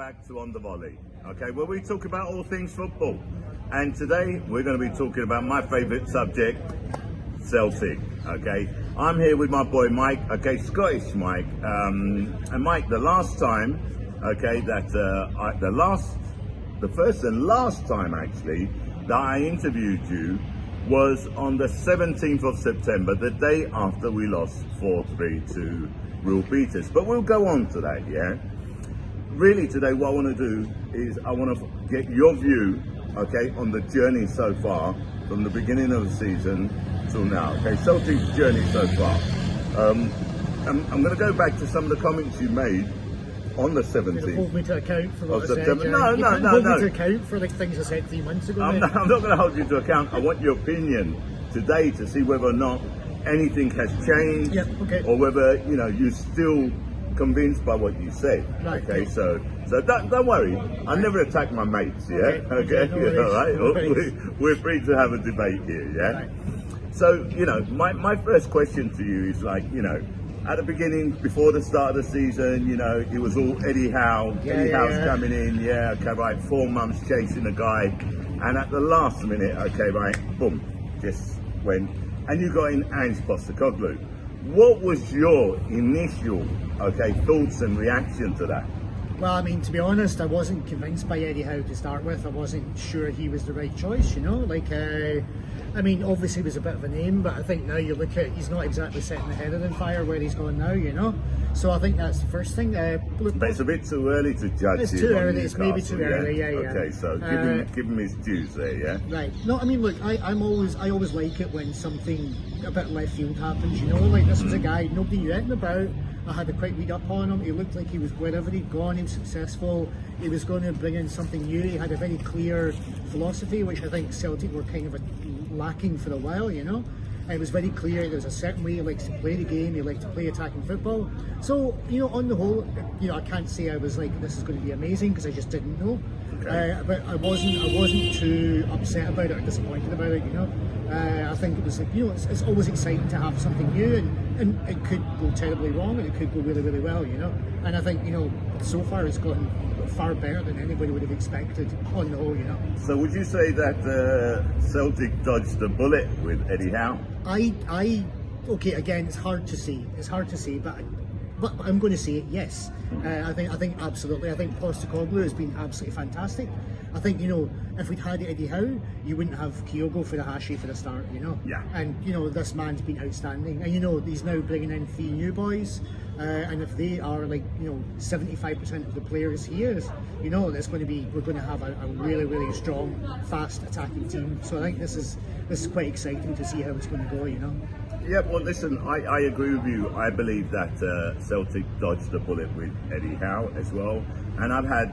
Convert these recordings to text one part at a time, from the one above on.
back to On the Volley, okay, where we talk about all things football. And today we're going to be talking about my favourite subject, Celtic, okay. I'm here with my boy Mike, okay, Scottish Mike. And Mike, the last time, okay, that the first and last time actually that I interviewed you was on the 17th of September, the day after we lost 4-3 to Real Beaters. But we'll go on to that, yeah? Really today what I want to do is I want to get your view, okay, on the journey so far, from the beginning of the season till now, okay? Celtic's journey so far. I'm going to go back to some of the comments you made on the 17th. Hold me to account for what I September. said. No. Hold me to account for the things I said 3 months ago. I'm not going to hold you to account. I want your opinion today to see whether or not anything has changed, or whether you're still convinced by what you said. Right, okay, so don't worry. I never attack my mates. Yeah, okay, no all right. no We're free to have a debate here. Yeah. Right. So my first question to you is at the beginning, before the start of the season, it was all Eddie Howe. Eddie Howe's coming in, okay, right, 4 months chasing a guy. And at the last minute, okay, right, boom, just went. And you got in Ange Postecoglou. What was your initial, thoughts and reaction to that? Well, I mean, to be honest, I wasn't convinced by Eddie Howe to start with. I wasn't sure he was the right choice, I mean, obviously he was a bit of a name, but I think now you look at, he's not exactly setting the head on fire where he's going now, So I think that's the first thing. But it's a bit too early to judge. It's too early. It's maybe too early. Yeah. Okay, so give him his dues there, yeah. Right. No, I mean, look, I always like it when something a bit left field happens. Like this was a guy nobody knew anything about. I had a quick read up on him. He looked like he was, wherever he'd gone, he was successful. He was going to bring in something new. He had a very clear philosophy, which I think Celtic were kind of lacking for a while, It was very clear there was a certain way he likes to play the game, he liked to play attacking football. So, on the whole, I can't say I was like, this is going to be amazing, because I just didn't know. Okay. But I wasn't too upset about it or disappointed about it, I think it was like, it's always exciting to have something new, and it could go terribly wrong and it could go really, really well, And I think, so far it's gotten far better than anybody would have expected on the whole, So would you say that Celtic dodged the bullet with Eddie Howe? Okay, again, it's hard to say, but I'm going to say it, yes. I think absolutely. I think Postecoglou has been absolutely fantastic. I think, if we'd had Eddie Howe, you wouldn't have Kyogo for the Hashi for the start, Yeah. And, this man's been outstanding. And, he's now bringing in 3 new boys. And if they are 75% of the players he is, we're going to have a really, really strong, fast attacking team. So I think this is quite exciting to see how it's going to go, Yeah, well, listen, I agree with you. I believe that Celtic dodged the bullet with Eddie Howe as well. And I've had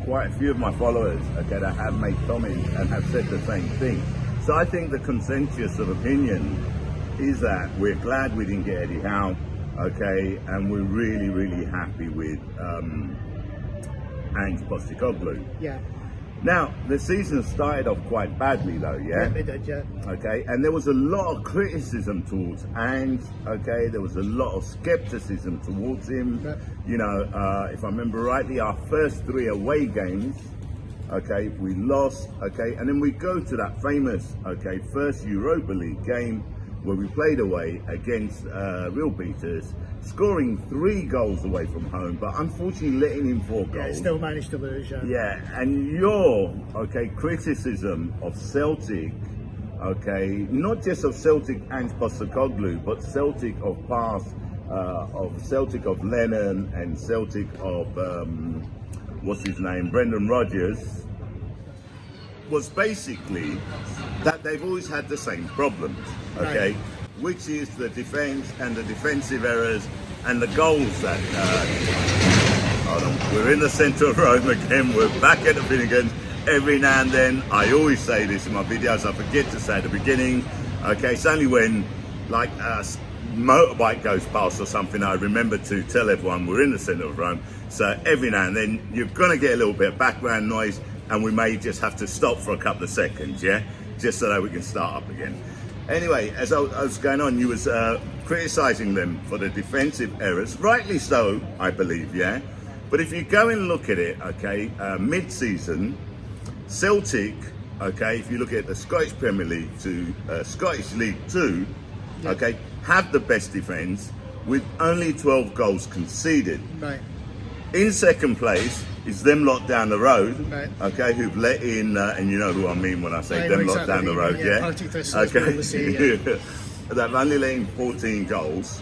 quite a few of my followers that have made comments and have said the same thing. So I think the consensus of opinion is that we're glad we didn't get Eddie Howe, and we're really, really happy with Ange Postecoglou. Yeah. Now, the season started off quite badly though, yeah? Yeah, it did, yeah. Okay, and there was a lot of criticism towards Ange, there was a lot of skepticism towards him. Yeah. If I remember rightly, our first 3 away games, we lost, and then we go to that famous, first Europa League game where we played away against Real Beaters, scoring 3 goals away from home, but unfortunately letting in 4 goals. Yeah, still managed to lose, yeah. Yeah, and your, criticism of Celtic, not just of Celtic and Postecoglou, but Celtic of past, of Celtic of Lennon and Celtic of, Brendan Rodgers, was basically that they've always had the same problems, Right. Which is the defence and the defensive errors and the goals that. Hold on, we're in the centre of Rome again. We're back at the Finnegans. Every now and then, I always say this in my videos. I forget to say at the beginning. It's only when a motorbike goes past or something I remember to tell everyone we're in the centre of Rome. So every now and then, you're going to get a little bit of background noise, and we may just have to stop for a couple of seconds, just so that we can start up again. Anyway, as I was going on, you was criticising them for the defensive errors, rightly so, I believe, But if you go and look at it, okay, mid-season, Celtic, okay, if you look at the Scottish Premier League to Scottish League 2, okay, have the best defence with only 12 goals conceded. Right. In second place is them lot down the road, Right. okay, who've let in, and you know who I mean when I say I them know lot down the road, exactly, yeah? Partick Thistle, as we always say, yeah. They've only let in 14 goals.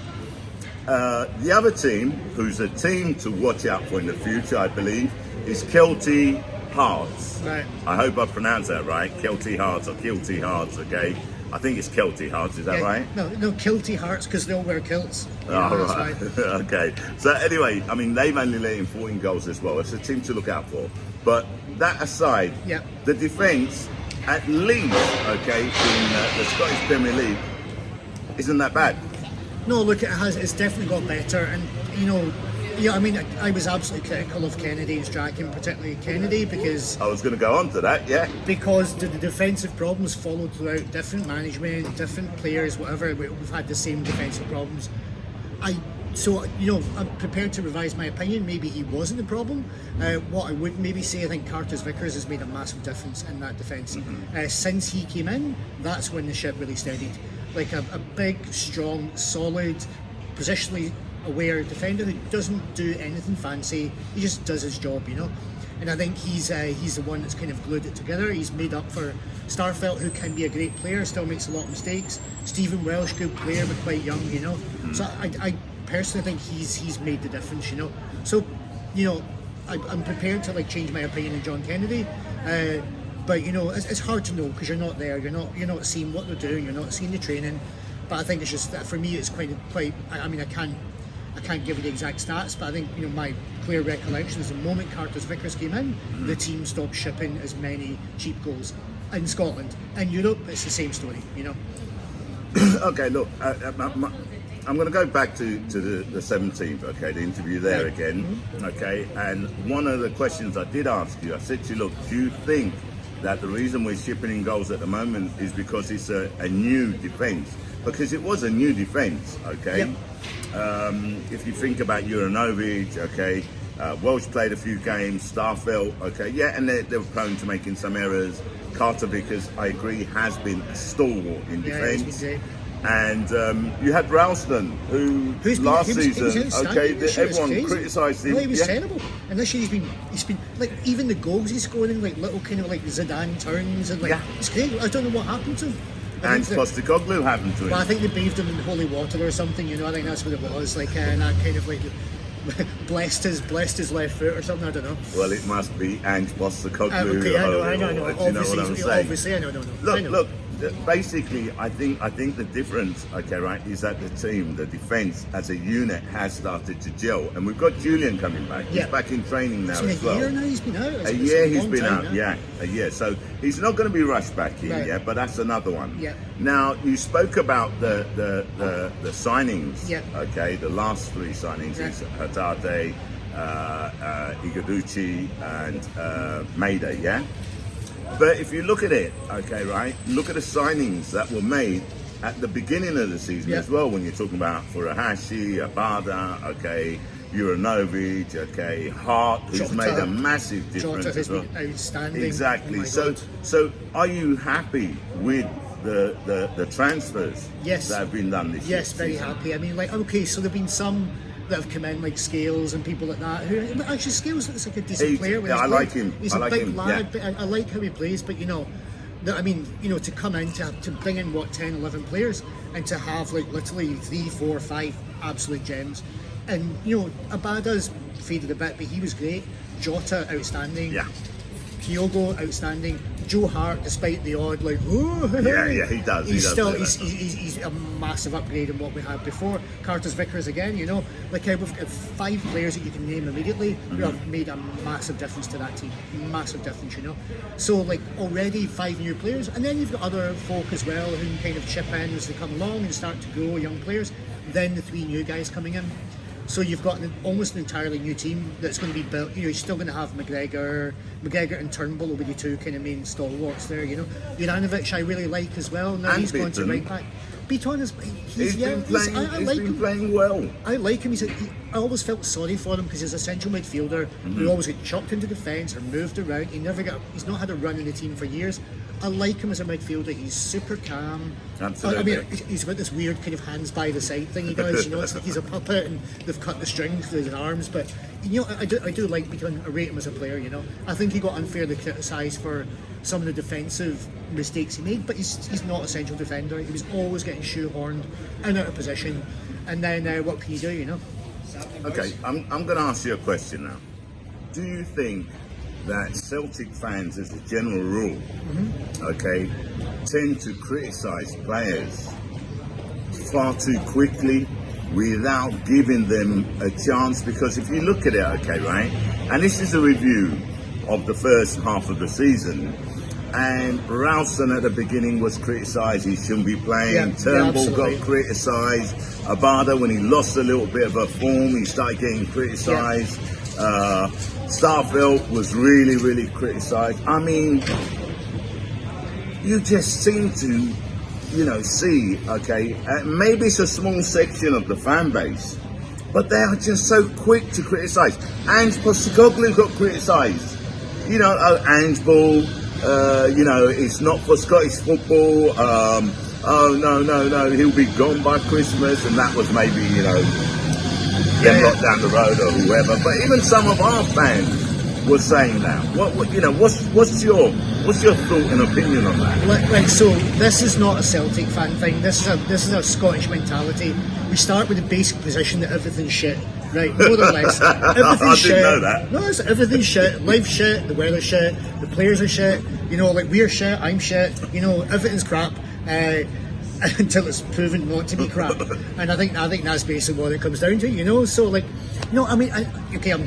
The other team, who's a team to watch out for in the future, I believe, is Celtic Hearts. Right. I hope I pronounced that right, Celtic Hearts or Kilty Hearts, okay? I think it's Celtic Hearts, is that right? No, kilty hearts because they all wear kilts. Oh, That's right. why. Okay. So anyway, I mean, they've only let in 14 goals as well. It's a team to look out for. But that aside, Yep. the defence, at least, okay, in the Scottish Premier League, isn't that bad. No, look, it's definitely got better, and I mean, I was absolutely critical of Kennedy and Strachan, particularly Kennedy, because I was going to go on to that, yeah. the defensive problems followed throughout different management, different players, whatever. We've had the same defensive problems. I'm prepared to revise my opinion. Maybe he wasn't the problem. What I would maybe say, I think Curtis Vickers has made a massive difference in that defence. Since he came in, that's when the ship really steadied. Like a big, strong, solid, positionally aware defender who doesn't do anything fancy. He just does his job, And I think he's the one that's kind of glued it together. He's made up for Starfelt, who can be a great player, still makes a lot of mistakes. Stephen Welsh, good player, but quite young, So I personally think he's made the difference, So, I'm prepared to change my opinion on John Kennedy. But it's hard to know because you're not there. You're not seeing what they're doing. You're not seeing the training. But I think it's just that for me, it's quite. I mean, I can't give you the exact stats, but I think my clear recollection is the moment Curtis Vickers came in, the team stopped shipping as many cheap goals. In Scotland, in Europe, it's the same story. Okay, look, I'm going to go back to the 17th, okay, the interview there again, okay, and one of the questions I did ask you, I said to you, look, do you think that the reason we're shipping in goals at the moment is because it's a new defence? Because it was a new defence, okay? Yep. If you think about Juranovic, okay, Welsh played a few games, Starfelt, okay, yeah, and they were prone to making some errors. Carter Vickers, I agree, has been a stalwart in defence. And you had Ralston, who's last season, okay, everyone criticised him. No, he was terrible. And this year he's been like, even the goals he's scoring in little kind of Zidane turns and it's great. I don't know what happened to him. And Postecoglou happened to him. Well, I think they bathed him in holy water or something. I think that's what it was. And that kind of blessed his left foot or something. I don't know. Well, it must be Ange Postecoglou. Okay, I know. You know what I'm saying? Obviously, I know. Look. Basically, I think the difference, okay, right, is that the team, the defence as a unit has started to gel, and we've got Julian coming back. He's back in training now as well. A year now he's been out. A year he's been out, a year. So he's not going to be rushed back in, but that's another one. Yeah. Now you spoke about the signings, okay, the last three signings is Hatate, Igaduchi, and Mayday, yeah. But if you look at it, okay, right, look at the signings that were made at the beginning of the season as well, when you're talking about Furuhashi, Abada, okay, Juranovic, okay, Hart, who's made a massive difference as well. Outstanding. Exactly. So are you happy with the transfers that have been done this year? Yes, very happy. I mean, okay, so there've been some that have come in, like Scales and people like that. Who actually Scales looks like a decent player. I like him. He's a big lad, but I like how he plays. But to come in to bring in 10, 11 players and to have literally 3, 4, 5 absolute gems. And Abada's faded a bit, but he was great. Jota outstanding. Yeah. Kyogo outstanding. Joe Hart, despite the odd he does. He's a massive upgrade on what we had before. Curtis Vickers again, we've got 5 players that you can name immediately who have made a massive difference to that team. Massive difference, So already 5 new players, and then you've got other folk as well who can kind of chip in as they come along and start to grow, young players. Then the 3 new guys coming in. So you've got almost an entirely new team that's going to be built. You're still going to have McGregor and Turnbull will be the 2 kind of main stalwarts there. Juranovic I really like as well. Now he's going to right back. be honest, He's been playing well. I like him. I always felt sorry for him because he's a central midfielder who always get chucked into defence or moved around. He's not had a run in the team for years. I like him as a midfielder. He's super calm. Absolutely. I mean, he's got this weird kind of hands by the side thing he does. It's like he's a puppet and they've cut the strings with his arms. But I do like I rate him as a player. I think he got unfairly criticised for some of the defensive mistakes he made, but he's not a central defender. He was always getting shoehorned in out of position. And then what can you do? Okay, I'm going to ask you a question now. Do you think that Celtic fans, as a general rule, okay, tend to criticise players far too quickly without giving them a chance? Because if you look at it, okay, right, and this is a review of the first half of the season, and Ralston at the beginning was criticised, he shouldn't be playing. Turnbull got criticised. Abada, when he lost a little bit of a form, he started getting criticised. Starfelt was really, really criticised. I mean, you just seem to, see, okay, maybe it's a small section of the fan base, but they are just so quick to criticise. Ange Postecoglou got criticised. Ange Ball, it's not for Scottish football. No, he'll be gone by Christmas, and that was maybe, not down the road or whoever. But even some of our fans were saying that. What's your thought and opinion on that? Right, so this is not a Celtic fan thing. This is a Scottish mentality. We start with the basic position that everything's shit. Right, more or less. Everything's shit. I didn't know that. No, everything's shit. Life's shit. The weather's shit. The players are shit. We're shit. I'm shit. Everything's crap. Until it's proven not to be crap. And I think that's basically what it comes down to. So I'm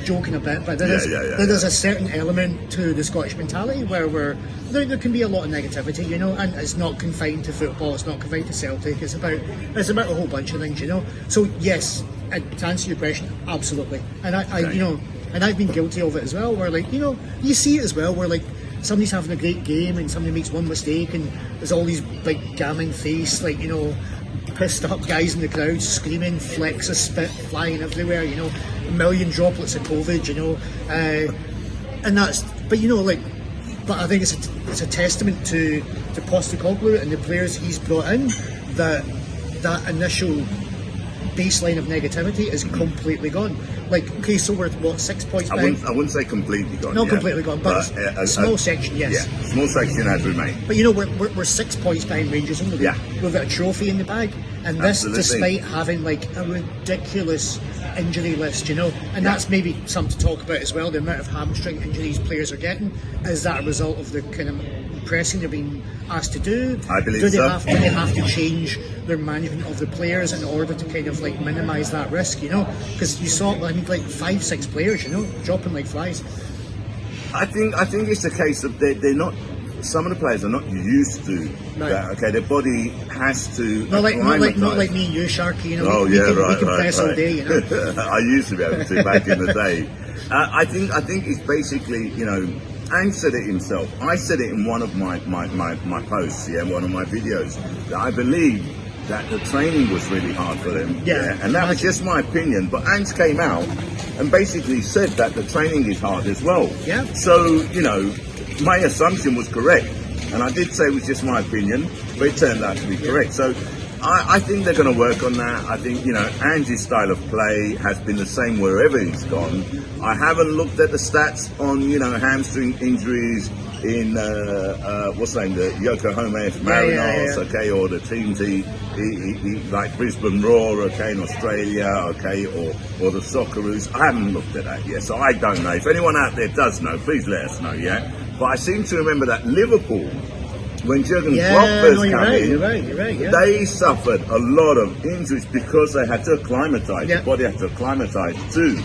joking a bit, but there is a certain element to the Scottish mentality where there can be a lot of negativity, and it's not confined to football. It's not confined to Celtic. It's about a whole bunch of things, So yes. And to answer your question, absolutely. And and I've been guilty of it as well. Where you see it as well. Where somebody's having a great game and somebody makes one mistake and there's all these big gammon face, pissed up guys in the crowd screaming, flecks of spit flying everywhere. A million droplets of COVID. And that's. But I think it's a testament to Postecoglou and the players he's brought in that initial baseline of negativity is completely gone. So we're 6 points behind? I wouldn't say completely gone. Not completely gone, but a small section, yes. Yeah, small section has remained. But we're 6 points behind Rangers in the league. Yeah. We've got a trophy in the bag, and this despite having a ridiculous injury list, and that's maybe something to talk about as well. The amount of hamstring injuries players are getting, is that a result of the kind of pressing they're being asked to do? I believe so. Do they have to change their management of the players in order to kind of minimise that risk? Because you saw 5-6 players, dropping like flies. I think it's a case of they're not. Some of the players are not used to that. Okay, their body has to. Not like me and you, Sharky. We can press all day. I used to be able to back in the day. I think it's basically Ange said it himself. I said it in one of my posts, one of my videos, that I believe that the training was really hard for them. Yeah. And that was just my opinion. But Ange came out and basically said that the training is hard as well. Yeah. So, my assumption was correct. And I did say it was just my opinion, but it turned out to be correct. So I think they're going to work on that. I think, Ange's style of play has been the same wherever he's gone. I haven't looked at the stats on, hamstring injuries in, the Yokohama Marinos, okay, or the teams he like Brisbane Roar, okay, in Australia, okay, or the Socceroos. I haven't looked at that yet, so I don't know. If anyone out there does know, please let us know, yeah? But I seem to remember that Liverpool, when Jurgen Klopp first came in, they suffered a lot of injuries because they had to acclimatise. The body had to acclimatise to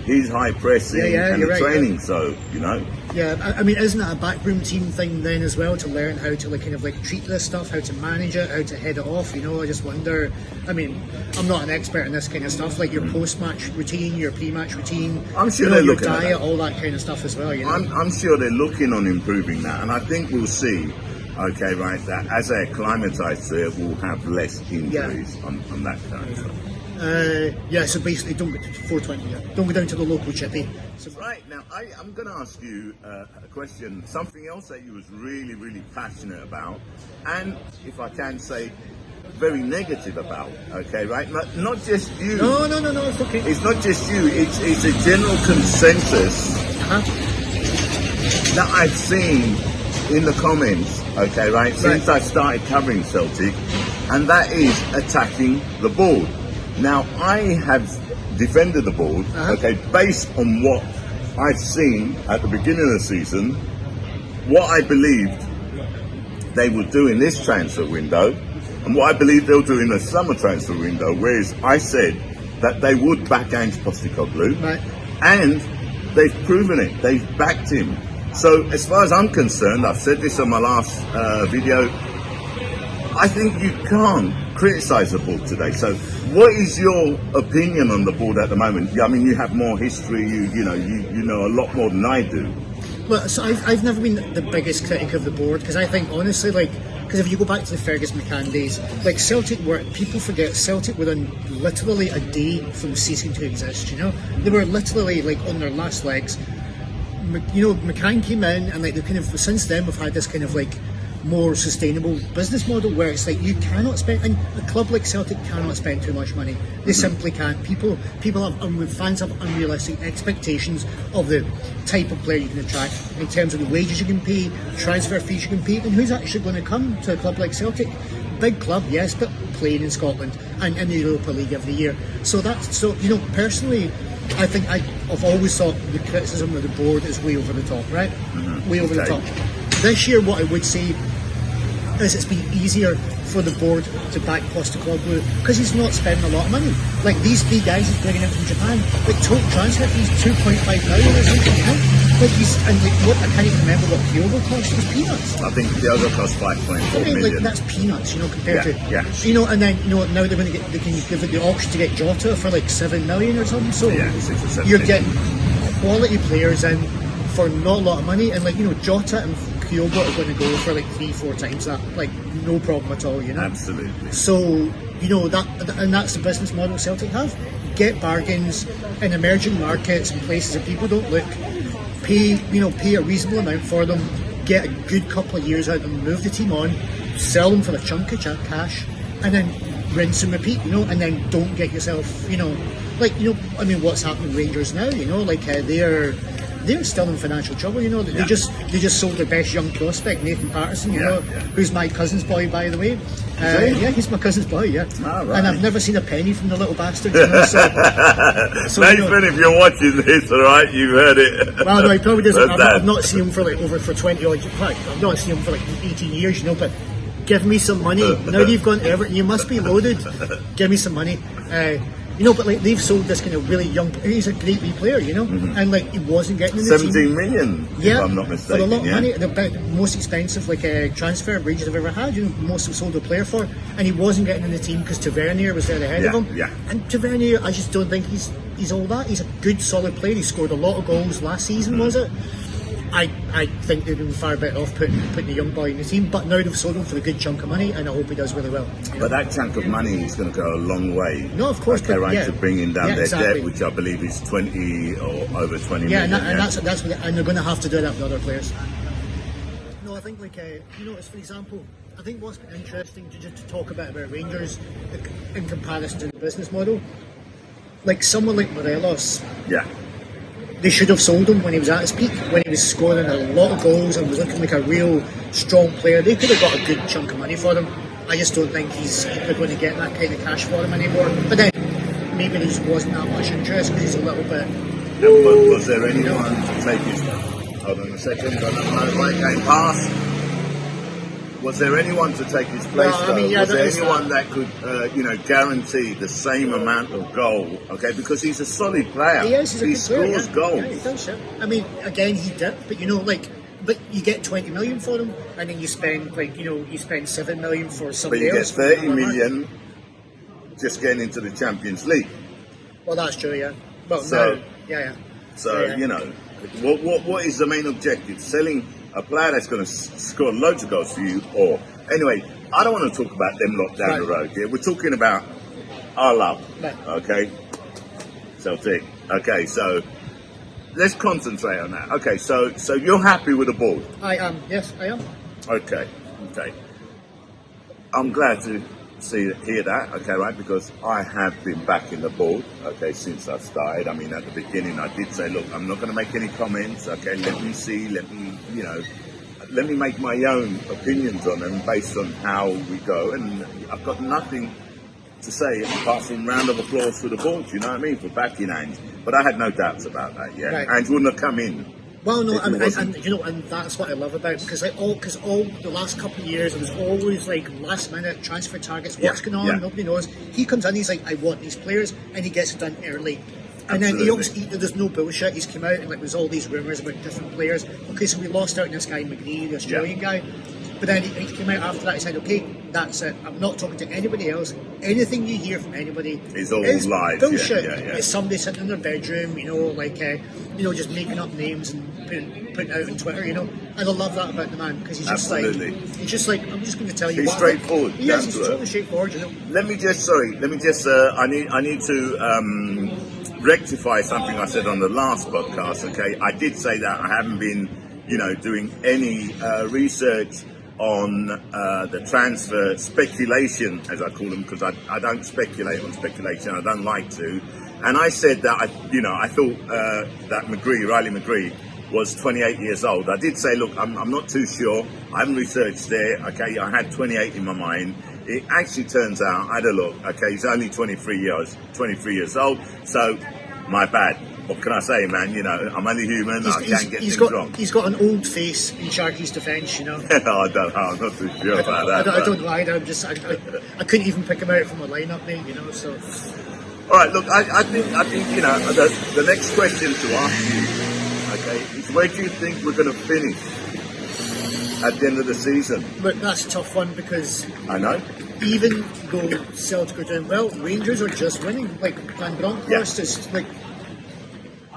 his high pressing and the training. So Yeah, I mean, isn't that a backroom team thing then as well, to learn how to treat this stuff, how to manage it, how to head it off? I just wonder. I mean, I'm not an expert in this kind of stuff, like your post-match routine, your pre-match routine. I'm sure they're your looking diet, at that. all that kind of stuff as well. I'm sure they're looking on improving that, and I think we'll see Okay, right. That as they acclimatise to it, will have less injuries on that kind of stuff. So basically, don't go to 420. Yeah. Don't go down to the local chippy. So, Right now, I'm going to ask you a question. Something else that you was really, really passionate about, and if I can say, very negative about. Okay, right? Not just you. no, it's okay. It's not just you. It's a general consensus that I've seen in the comments. Okay, right? Since I started covering Celtic, and that is attacking the board. Now, I have defended the board, okay, based on what I've seen at the beginning of the season, what I believed they would do in this transfer window, and what I believe they'll do in the summer transfer window, whereas I said that they would back Ange Postecoglou, and they've proven it, they've backed him. So, as far as I'm concerned, I've said this on my last video, I think you can't criticise the board today. So, what is your opinion on the board at the moment? I mean, you have more history. You know a lot more than I do. Well, so I've never been the biggest critic of the board because I think honestly, because if you go back to the Fergus McCann days, Celtic were, people forget Celtic were on literally a day from ceasing to exist. They were literally on their last legs. McCann came in and they kind of since then we've had this kind of more sustainable business model where it's you cannot spend, and a club like Celtic cannot spend too much money. They simply can't. People have, fans have unrealistic expectations of the type of player you can attract in terms of the wages you can pay, transfer fees you can pay, and who's actually going to come to a club like Celtic. Big club, yes, but playing in Scotland and in the Europa League every year. Personally, I think I've always thought the criticism of the board is way over the top, right? Way over the top. This year, what I would say is it's been easier for the board to back Postecoglou because he's not spending a lot of money. These three guys he's bringing in from Japan, total transfer fees 2.5 million or something. I can't even remember what Kyogo cost. It was peanuts. I think Kyogo cost 5.4 million. That's peanuts, compared to yeah. And then now they can give it the auction to get Jota for 7 million or something. So 6 or 7 you're million. getting quality players in for not a lot of money, and Jota and Kyogo are going to go for 3-4 times that, no problem at all, Absolutely. So that's the business model Celtic have. Get bargains in emerging markets and places that people don't look. Pay a reasonable amount for them. Get a good couple of years out of them. Move the team on. Sell them for a chunk of cash, and then rinse and repeat. And then don't get yourself. What's happening with Rangers now? They're still in financial trouble, They just sold their best young prospect, Nathan Patterson, who's my cousin's boy, by the way. He's my cousin's boy, right. And I've never seen a penny from the little bastard, Nathan, if you're watching this, all right, you've heard it. Well, no, he probably doesn't. I've not seen him for for 20 odd. I've not seen him for 18 years, but give me some money. Now that you've gone to Everton, you must be loaded. Give me some money. But they've sold this kind of really young. He's a great wee player, and he wasn't getting in the 17 team. million, if I'm not mistaken. For a lot of money, the most expensive transfer Rangers have ever had. Most have sold a player for, and he wasn't getting in the team because Tavernier was there ahead of him. And Tavernier, I just don't think he's all that. He's a good, solid player. He scored a lot of goals last season, was it? I think they'd been far better off putting the young boy in the team, but now they've sold him for a good chunk of money, and I hope he does really well. But that chunk of money is going to go a long way. No, of course, to bringing down their debt, which I believe is 20 or over 20 million. And that's what and they're going to have to do that with other players. No, I think for example, I think what's been interesting to talk about Rangers in comparison to the business model, someone like Morelos. Yeah. They should have sold him when he was at his peak, when he was scoring a lot of goals and was looking like a real strong player. They could have got a good chunk of money for him. I just don't think they're going to get that kind of cash for him anymore. But then maybe there just wasn't that much interest because he's a little bit. Was there anyone to take his? Hold on a second. I don't know game pass. Was there anyone to take his place? Was there anyone that could, guarantee the same amount of goal? Okay, because he's a solid player. He is. He scores goals. Yeah, he does. Yeah. Again, he did, but but you get 20 million for him, and then you spend you spend 7 million for somebody else. But you get 30 million just getting into the Champions League. Well, that's true. Yeah. Well, So yeah. So what is the main objective? Selling a player that's going to score loads of goals for you, or anyway, I don't want to talk about them lot down the road. Yeah, we're talking about our love. Right. Okay, Celtic. Okay, so let's concentrate on that. Okay, so you're happy with the board? I am. Yes, I am. Okay. I'm glad to hear that. Okay, right, because I have been backing the board. Okay, since I started. I mean, at the beginning, I did say, look, I'm not going to make any comments. Okay, let me see. Let me make my own opinions on them based on how we go. And I've got nothing to say apart from round of applause for the board. You know what I mean, for backing Ange. But I had no doubts about that. Yeah, Right. Ange wouldn't have come in. Well, no, If it wasn't. and that's what I love about it, because all the last couple of years, it was always like last minute transfer targets. What's going on? Yeah. Nobody knows. He comes in, he's like, I want these players, and he gets it done early. And then there's no bullshit. He's come out and like there's all these rumours about different players. Okay, so we lost out on this guy McGree, the Australian guy. But then he came out after that. He said, "Okay, that's it. I'm not talking to anybody else. Anything you hear from anybody It's all is lies. bullshit. Yeah. It's somebody sitting in their bedroom, just making up names and putting out on Twitter, And I love that about the man, because he's just Absolutely. I'm just going to tell you. He's what straightforward, He is. down He's to earth. totally straightforward. Let me just. I need to rectify something I said on the last podcast. Okay, I did say that I haven't been, doing any research on the transfer speculation, as I call them, because I don't speculate on speculation. I don't like to. And I said that I thought that Riley McGree was 28 years old. I did say, look, I'm not too sure. I haven't researched it. Okay, I had 28 in my mind. It actually turns out, I had a look. Okay, he's only 23 years old. So, my bad. What can I say, man? I'm only human. I can get things wrong. He's got an old face in Sharky's defence, I don't know. I'm not too sure about that. I don't know either. I couldn't even pick him out from a lineup, mate. So. All right, look, I think the next question to ask you, okay, is where do you think we're going to finish at the end of the season? Look, that's a tough one, because I know. even though Celtic are doing well, Rangers are just winning. Like Van Bronckhorst is like.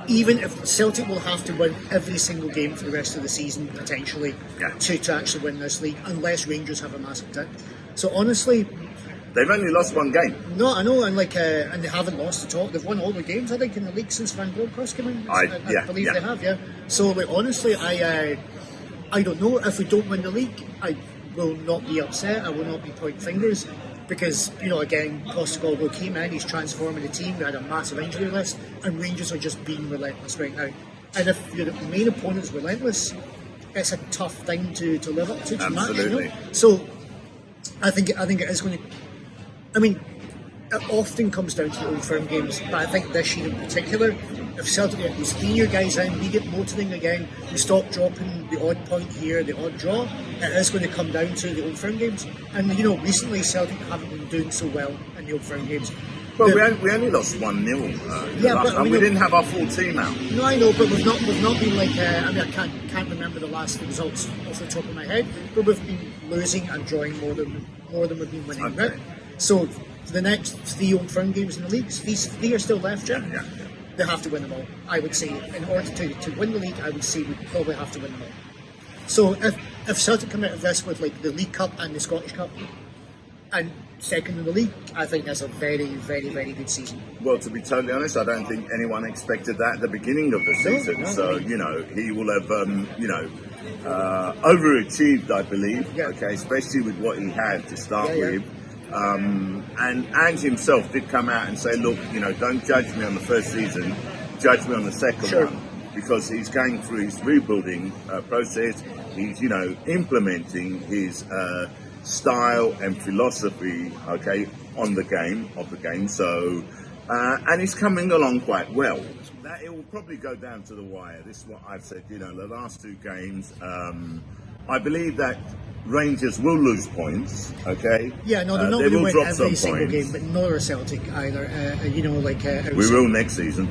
Even if Celtic will have to win every single game for the rest of the season, potentially, to actually win this league, unless Rangers have a massive dip. So honestly, they've only lost one game. No, I know, and and they haven't lost at all. They've won all the games, I think, in the league since Van Bronckhorst came in. I believe they have, yeah. So, honestly, I don't know. If we don't win the league, I will not be upset. I will not be pointing fingers, because, again, Postecoglou came in, he's transforming the team. We had a massive injury list, and Rangers are just being relentless right now. And if your main opponent's relentless, it's a tough thing to live up to. Absolutely. So, I think it is going to. I mean, it often comes down to the Old Firm games, but I think this year in particular, if Celtic get these senior guys in, we get motoring again, we stop dropping the odd point here, the odd draw, it is going to come down to the Old Firm games. And, recently Celtic haven't been doing so well in the Old Firm games. Well, we only lost 1-0. And we didn't have our full team out. No, I know, but we've not been like. I can't remember the last results off the top of my head, but we've been losing and drawing more than we've been winning. Okay. Right? So the next 3 Old Firm games in the leagues, these 3 are still left, Jim. Yeah. They have to win them all. I would say, in order to win the league, I would say we probably have to win them all. So if Celtic come out of this with like the League Cup and the Scottish Cup, and second in the league, I think that's a very, very, very good season. Well, to be totally honest, I don't think anyone expected that at the beginning of the season. No, so, he will have, overachieved, I believe, Yeah. okay, especially with what he had to start Yeah. with. And Ange himself did come out and say, look, don't judge me on the first season, judge me on the second Sure. one. Because he's going through his rebuilding process, he's, implementing his style and philosophy, okay, of the game. So, and he's coming along quite well. That it will probably go down to the wire. This is what I've said. The last 2 games, I believe that Rangers will lose points. Okay. Yeah, no, they're not they going to will win drop every some single points. game, but nor are Celtic either. We will next season.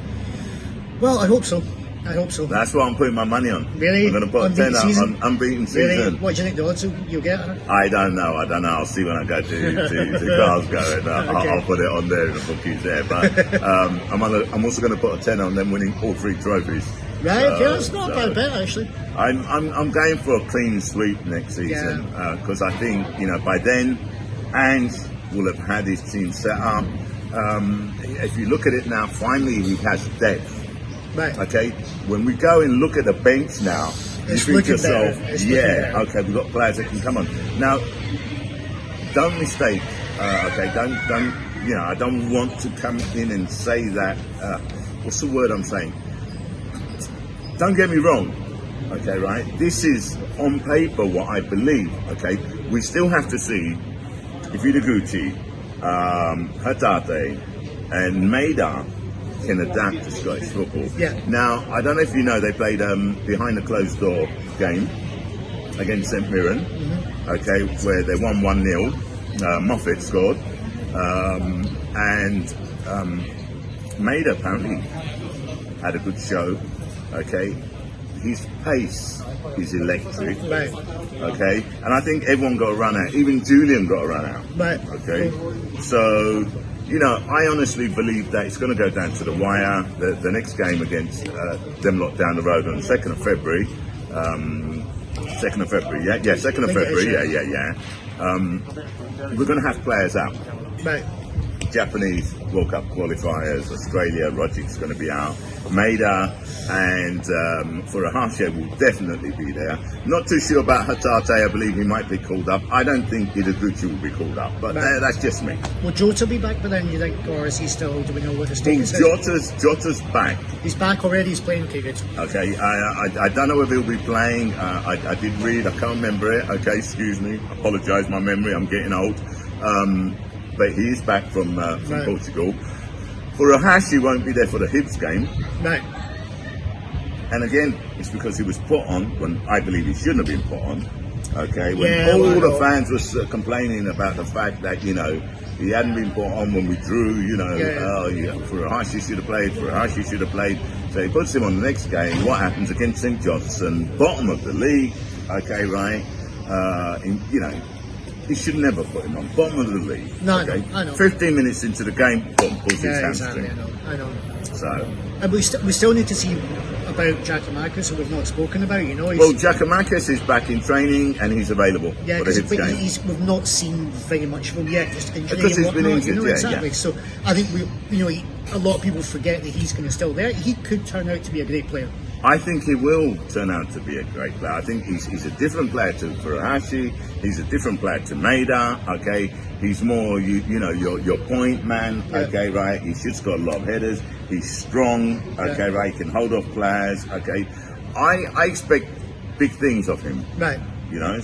Well, I hope so. That's what I'm putting my money on. Really? I'm going to put a 10 on unbeaten season. Really? What do you think the odds you'll get? I don't know. I'll see when I go to Glasgow, and I'll put it on there in the bookies there. But I'm also going to put a 10 on them winning all 3 trophies. Right, okay, that's not a bad bet actually. I'm going for a clean sweep next season because I think by then Ange will have had his team set up. If you look at it now, finally he has depth. Right. Okay. When we go and look at the bench now, you think to yourself, okay, we've got players that can come on. Now, don't mistake. Don't. I don't want to come in and say that. What's the word I'm saying? Don't get me wrong. Okay, right. This is on paper what I believe. Okay, we still have to see if Ideguchi, Hatate, and Maida can adapt to Scottish football. Yeah. Now, I don't know if you know, they played behind the closed door game against St Mirren. Okay, where they won 1-0. Moffat scored, and Maida apparently had a good show. Okay, his pace is electric. Right. Okay, and I think everyone got a run out. Even Julian got a run out. Right. Okay, so I honestly believe that it's going to go down to the wire. The next game against them lot down the road on the 2nd of February. 2nd of February, yeah, 2nd of February, yeah. We're going to have players out. Right. Japanese World Cup qualifiers, Australia, Rodgers going to be out. Maida and Furuhashi will definitely be there. Not too sure about Hatate. I believe he might be called up. I don't think Ideguchi will be called up, but that's just me. Will Jota be back by then, you think, or is he still? Do we know what his status is? Jota's back. He's back already. He's playing. Okay, good. Okay, I don't know if he'll be playing. I did read. I can't remember it. Okay, excuse me. Apologise, my memory. I'm getting old. But he is back from Portugal. Furuhashi won't be there for the Hibs game. Right. And again, it's because he was put on when I believe he shouldn't have been put on. Okay, when all the fans were complaining about the fact that he hadn't been put on when we drew. Furuhashi should have played. Furuhashi should have played. So he puts him on the next game. What happens against St Johnstone, bottom of the league? Okay, right. He should never put him on. Bottom of the league. No, okay? I know. 15 minutes into the game, boom, pulls his hamstring. Exactly, I know. So. And we still need to see about Giacomakis, who we've not spoken about. Well, Giacomakis is back in training and he's available for the Hibs game. We've not seen very much of him yet. Just injury because he's been injured. Exactly. So I think a lot of people forget that he's going to still there. He could turn out to be a great player. I think he will turn out to be a great player. I think he's a different player to Furuhashi. He's a different player to Maida. Okay, he's more your point man. Okay, right. He's just got a lot of headers. He's strong. Okay, right. He can hold off players. Okay, I expect big things of him. Right.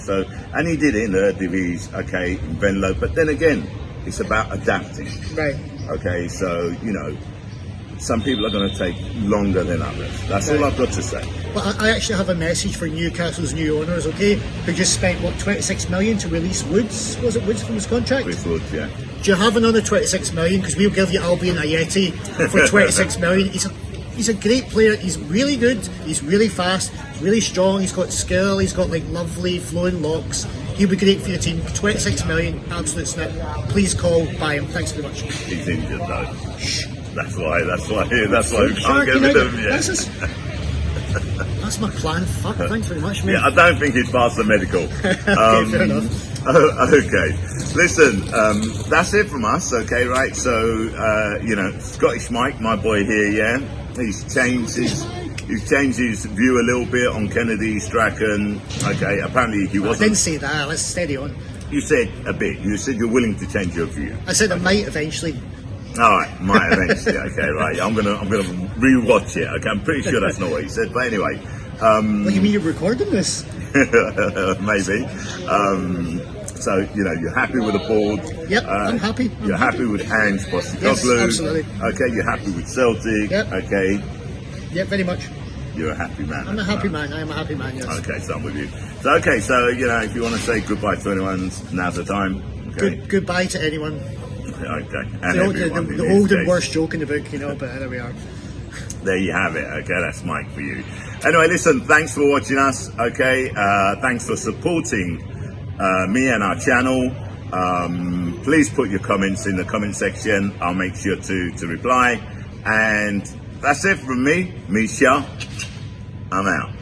So and he did it in the Divis. Okay, in Venlo. But then again, it's about adapting. Right. Okay, so some people are going to take longer than others. That's all I've got to say. Well, I actually have a message for Newcastle's new owners, okay, who just spent, 26 million to release Woods? Was it Woods from his contract? With Woods, yeah. Do you have another 26 million? Because we'll give you Albion Ayeti for 26 million. He's a great player. He's really good. He's really fast. He's really strong. He's got skill. He's got lovely flowing locks. He'll be great for your team. 26 million, absolute snip. Please call, buy him. Thanks very much. He's injured though. Shh. That's why we can't get rid of him yet. That's my plan. Fuck, thanks very much, mate. Yeah, I don't think he's passed the medical. Okay, fair enough. Okay, listen, that's it from us. Okay, right. So Scottish Mike, my boy here, he's changed his view a little bit on Kennedy Strachan. Okay, apparently he wasn't. I didn't say that. Let's steady on. You said a bit. You said you're willing to change your view. I said I might eventually. All right, might eventually. Okay, right. I'm gonna rewatch it. Okay, I'm pretty sure that's not what he said, but anyway. What do you mean you're recording this? Maybe. So you're happy with the board. Yep, I'm happy. You're happy with Ange Postecoglou. Yes, absolutely. Okay, you're happy with Celtic. Yep. Okay. Yep, very much. You're a happy man. I'm a happy man. I am a happy man. Yes. Okay, so I'm with you. So if you want to say goodbye to anyone, now's the time. Okay. Goodbye to anyone. Okay. And the old and worst joke in the book, but there we are. There you have it. Okay, that's Mike for you. Anyway, listen, thanks for watching us. Okay, thanks for supporting me and our channel. Please put your comments in the comment section. I'll make sure to reply. And that's it from me, Shah. I'm out.